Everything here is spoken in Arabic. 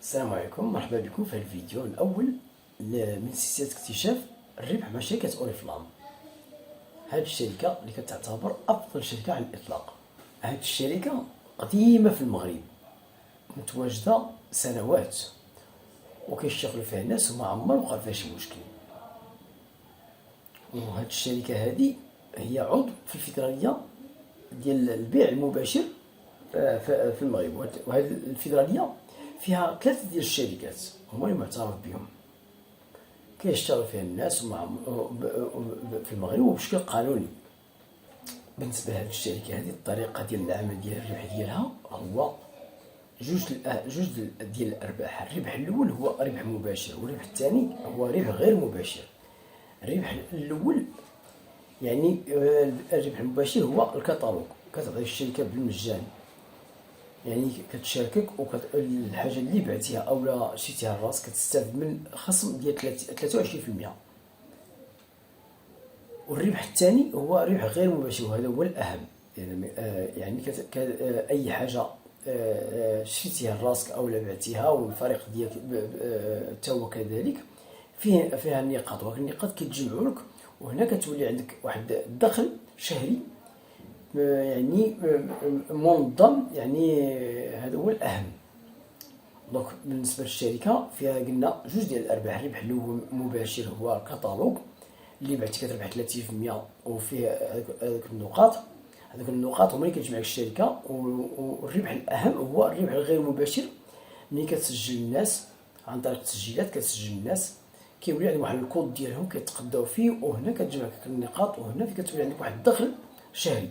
السلام عليكم، مرحبا بكم في الفيديو الأول من سلسلة اكتشاف الربح مع شركة أوريفلام. هذه الشركة اللي كتعتبر أفضل شركة على الإطلاق. هذه الشركة قديمة في المغرب، متواجدة سنوات وكيشتغلوا فيها الناس وما عمر وقع فيها شي مشكل. وهذه الشركة هذه هي عضو في الفيدرالية ديال البيع المباشر في المغرب. وهذه الفيدرالية فيها ثلاثة ديال الشركات هما اللي معترف بهم، كيشتغل فيها الناس في المغرب وبشكل قانوني. بالنسبة لهذه الشركة هذه الطريقة ديال العمل ديال الربح ديالها هو جوج ديال الأرباح. الربح الأول هو ربح مباشر، والربح الثاني هو ربح غير مباشر. الربح الأول يعني الربح المباشر هو الكتالوج، كتعطي الشركة بالمجان، يعني كتشاركك الحاجة اللي بعتيها أو لا شريتيها لراسك كتستافد من خصم ديال 23%. والربح الثاني هو ربح غير مباشر، وهذا هو الأهم. يعني أي حاجة شريتيها لراسك أو لا بعتيها والفريق ديالك تا هو كذلك فيها النقاط، وهذه النقاط كيتجمعوا لك، وهنا كتولي عندك واحد الدخل شهري يعني منظم. يعني هذا هو الأهم. دونك بالنسبة للشركة فيها قلنا جوج ديال الأرباح. الربح اللي هو مباشر هو الكتالوج اللي بعتي كتربح 30%، وفيه هذوك النقاط هما اللي كتجمع الشركة. والربح الأهم هو الربح الغير مباشر، ملي كتسجل الناس عن طريق التسجيلات، كتسجل الناس كيولي عندهم واحد الكود ديالهم كيتقداو فيه، وهنا كتجمع النقاط، وهنا كتولي عندك واحد الدخل شهري.